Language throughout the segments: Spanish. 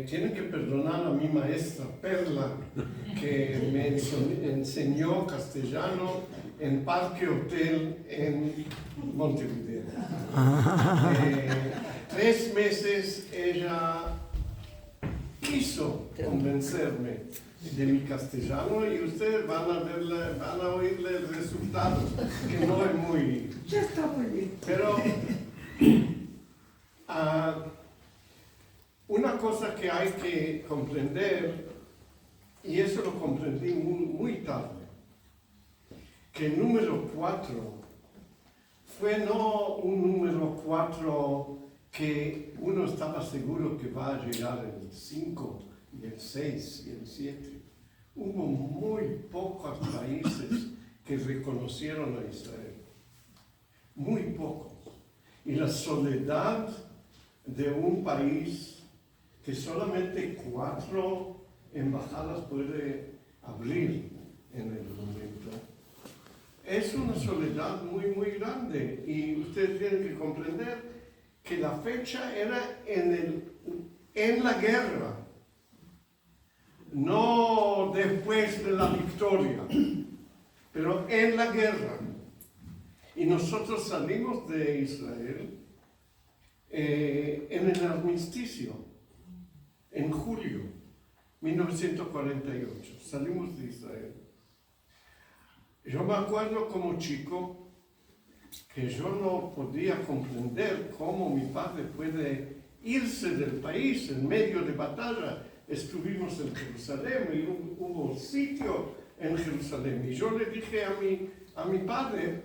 tienen que perdonar a mi maestra Perla, que me enseñó castellano en Parque Hotel en Montevideo. 3 meses ella quiso convencerme de mi castellano y ustedes van a oírle el resultado, que no es muy... Ya está muy bien. Pero una cosa que hay que comprender, y eso lo comprendí muy tarde, que el número 4 fue no un número 4 que uno estaba seguro que va a llegar el 5 y el 6 y el 7. Hubo muy pocos países que reconocieron a Israel. Muy pocos. Y la soledad de un país que solamente 4 embajadas puede abrir en el momento, es una soledad muy, muy grande. Y ustedes tienen que comprender que la fecha era en la guerra, no después de la victoria, pero en la guerra. Y nosotros salimos de Israel en el armisticio, en julio 1948, salimos de Israel. Yo me acuerdo como chico que yo no podía comprender cómo mi padre puede irse del país en medio de batalla. Estuvimos en Jerusalén y hubo sitio en Jerusalén. Y yo le dije a mi padre,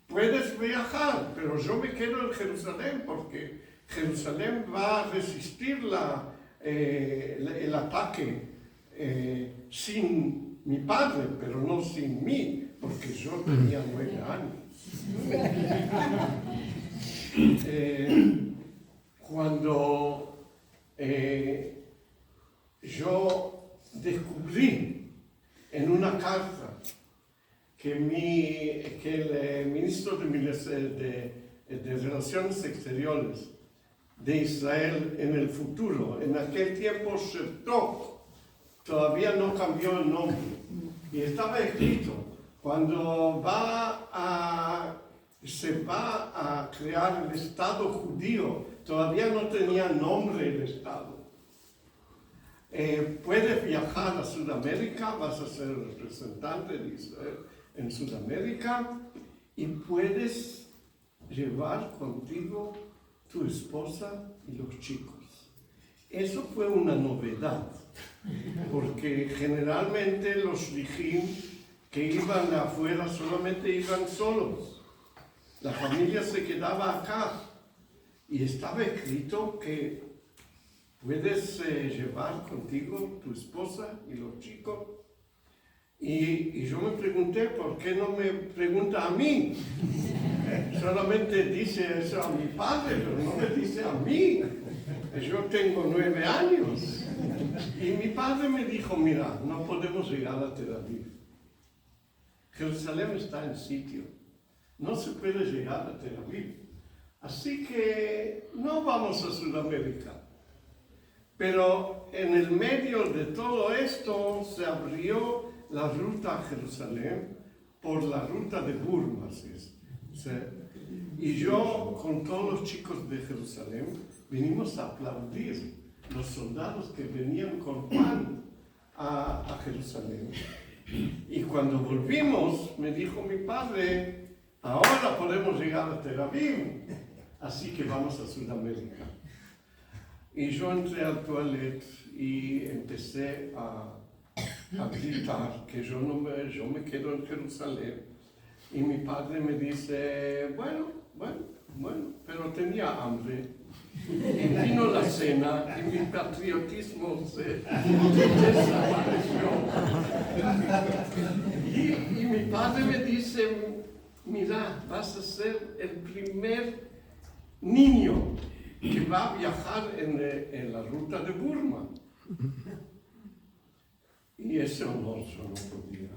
puedes viajar, pero yo me quedo en Jerusalén porque Jerusalén va a resistir el ataque sin mi padre, pero no sin mí, porque yo tenía 9 años. Cuando yo descubrí en una carta que el ministro de Relaciones Exteriores de Israel en el futuro, en aquel tiempo Shertok, todavía no cambió el nombre, y estaba escrito, cuando se va a crear el Estado judío, todavía no tenía nombre el Estado. Puedes viajar a Sudamérica, vas a ser representante de Israel en Sudamérica y puedes llevar contigo tu esposa y los chicos. Eso fue una novedad, porque generalmente los shlichim que iban afuera solamente iban solos. La familia se quedaba acá y estaba escrito que puedes llevar contigo tu esposa y los chicos. Y yo me pregunté, ¿por qué no me pregunta a mí? Solamente dice eso a mi padre, pero no me dice a mí. Yo tengo 9 años. Y mi padre me dijo, mira, no podemos llegar a Tel Aviv. Jerusalén está en sitio. No se puede llegar a Tel Aviv. Así que no vamos a Sudamérica. Pero en el medio de todo esto se abrió la ruta a Jerusalén por la ruta de Burma. Y yo, con todos los chicos de Jerusalén, vinimos a aplaudir los soldados que venían con pan a Jerusalén. Y cuando volvimos, me dijo mi padre, ahora podemos llegar a Tel Aviv, así que vamos a Sudamérica. Y yo entré al toilet y empecé a gritar que yo me quedo en Jerusalén. Y mi padre me dice, bueno, pero tenía hambre. Y vino la cena y mi patriotismo se desapareció. Y mi padre me dice, mira, vas a ser el primer niño que va a viajar en la ruta de Burma. Y ese honor yo no podía.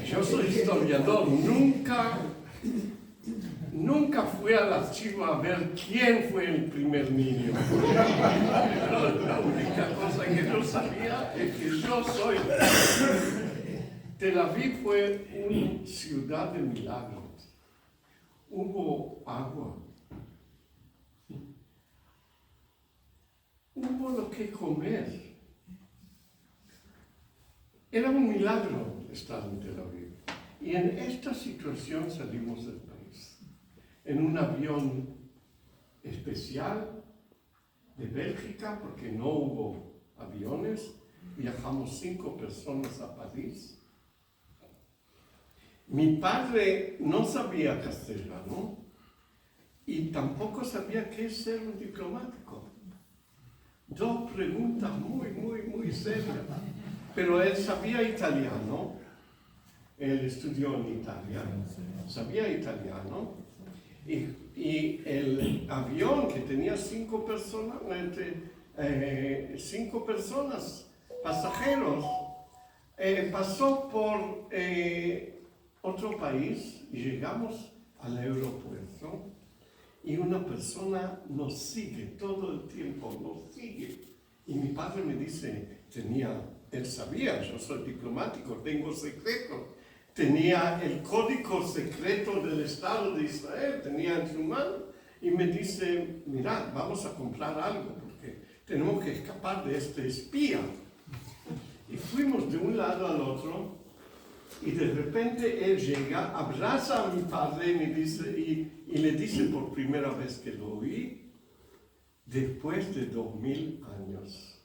Yo soy historiador, nunca Nunca fui al archivo a ver quién fue el primer niño. Pero la única cosa que yo sabía es que yo soy. Tel Aviv fue una ciudad de milagros. Hubo agua. Hubo lo que comer. Era un milagro estar en Tel Aviv. Y en esta situación salimos del país. En un avión especial de Bélgica, porque no hubo aviones, viajamos 5 personas a París. Mi padre no sabía castellano y tampoco sabía qué es ser un diplomático. 2 preguntas muy serias. Pero él sabía italiano, él estudió en Italia, sabía italiano, y el avión que tenía 5 personas, pasajeros, pasó por otro país y llegamos al aeropuerto y una persona nos sigue todo el tiempo, nos sigue. Y mi padre me dice, él sabía, yo soy diplomático, tengo secretos, tenía el código secreto del Estado de Israel, tenía en su mano, y me dice, mirad, vamos a comprar algo, porque tenemos que escapar de este espía. Y fuimos de un lado al otro, y de repente él llega, abraza a mi padre y, me dice, y le dice por primera vez que lo oí, después de 2000 años.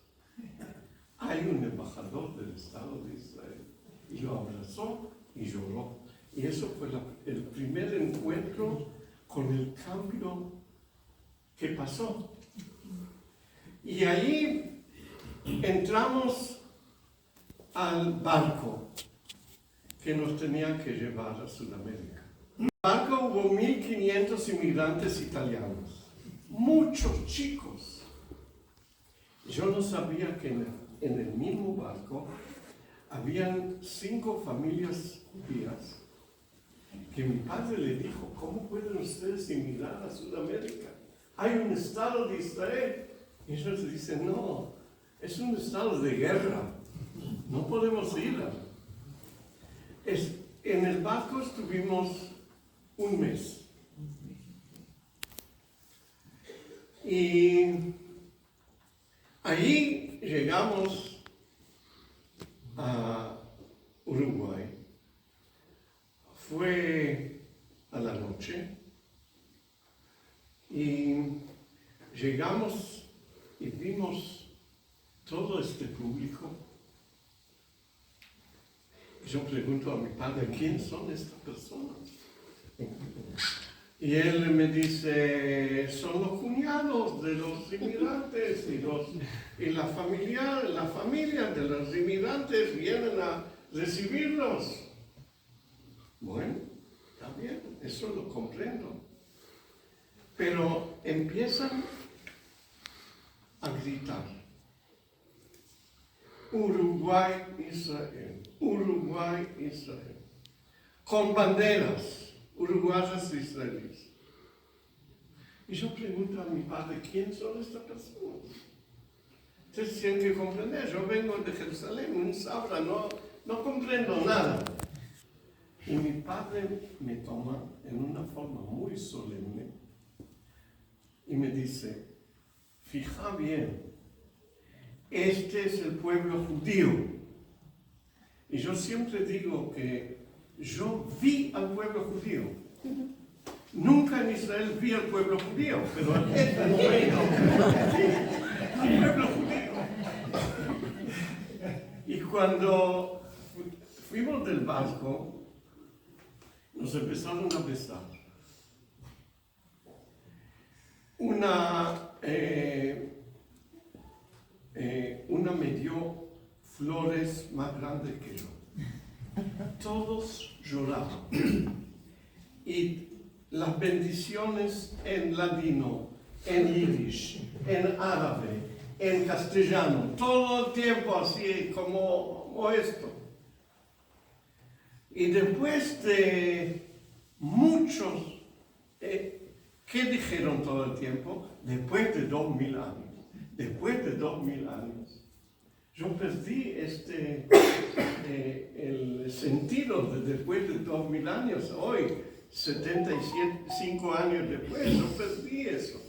Hay un embajador del Estado de Israel. Y lo abrazó y lloró. Y eso fue el primer encuentro con el cambio que pasó. Y ahí entramos al barco que nos tenía que llevar a Sudamérica. En el barco hubo 1500 inmigrantes italianos. Muchos chicos. Yo no sabía que en el mismo barco habían 5 familias judías que mi padre le dijo, ¿cómo pueden ustedes emigrar a Sudamérica? Hay un Estado de Israel. Y ellos dicen, no, es un estado de guerra, no podemos ir. En el barco estuvimos un mes. Y ahí llegamos a Uruguay. Fue a la noche y llegamos y vimos todo este público. Yo pregunto a mi padre, ¿quién son estas personas? Y él me dice, son los cuñados de los inmigrantes y la familia de los inmigrantes vienen a recibirlos. Bueno, está bien, eso lo comprendo. Pero empiezan a gritar, Uruguay, Israel, Uruguay, Israel, con banderas uruguayas e israelíes. Y yo pregunto a mi padre, ¿quién son estas personas? Ustedes tienen que comprender, yo vengo de Jerusalén, un sabra, no comprendo nada. Y mi padre me toma en una forma muy solemne y me dice, fija bien, este es el pueblo judío. Y yo siempre digo que yo vi al pueblo judío. Nunca en Israel vi al pueblo judío, pero en este momento vi al pueblo judío. Y cuando fuimos del barco, nos empezaron a besar. Una me dio flores más grandes que yo. Todos lloraban. Y las bendiciones en ladino, en yiddish, en árabe, en castellano, todo el tiempo así como esto. Y después de muchos ¿qué dijeron todo el tiempo? Después de 2000 años. Después de 2000 años. Yo perdí el sentido de después de 2000 años. Hoy, 75 años después, yo perdí eso.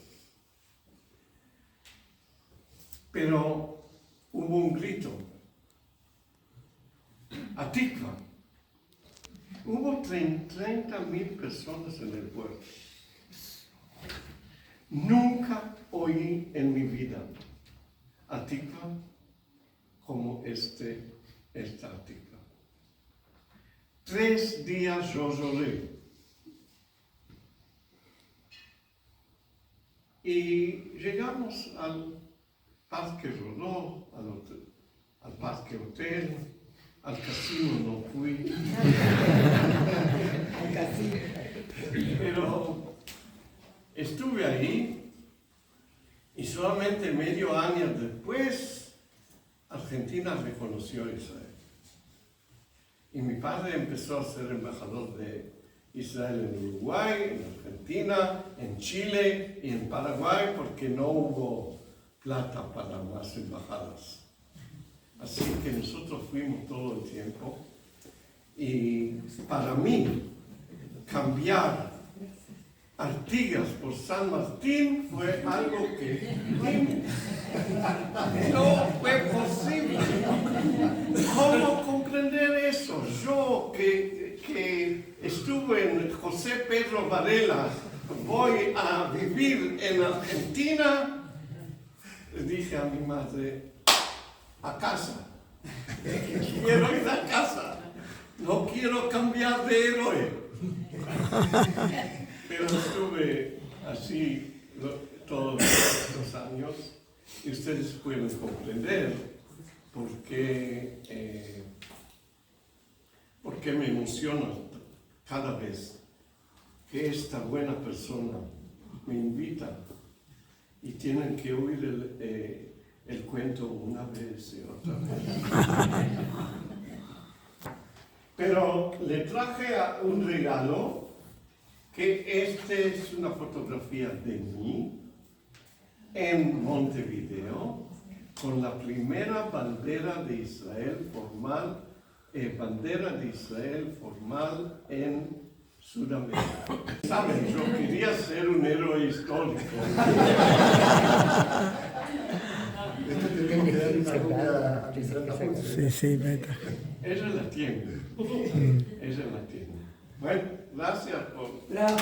Pero hubo un grito. Atikva. Hubo 30,000 personas en el pueblo. Nunca oí en mi vida Atikva como esta Atikva. 3 días yo lloré. Y llegamos al Parque Rodó, al Parque Hotel, al casino no fui. Al casino. Pero estuve ahí y solamente medio año después Argentina reconoció a Israel. Y mi padre empezó a ser embajador de Israel en Uruguay, en Argentina, en Chile y en Paraguay porque no hubo plata para más embajadas. Así que nosotros fuimos todo el tiempo y para mí cambiar Artigas por San Martín fue algo que no fue posible. ¿Cómo comprender eso? Yo que estuve en José Pedro Varela, voy a vivir en Argentina, le dije a mi madre, a casa. Quiero ir a casa. No quiero cambiar de héroe. Pero estuve así todos estos años y ustedes pueden comprender por qué me emociono cada vez que esta buena persona me invita y tienen que oír el cuento una vez y otra vez. Pero le traje un regalo, que es una fotografía de mí en Montevideo, con la primera bandera de Israel formal, en Sudamérica. Saben, yo quería ser un héroe histórico. Esto tenemos que darle una copia a mi frente. Sí, meta. Ella la tiene. Ella la tiene. Bueno, gracias por... Bravo.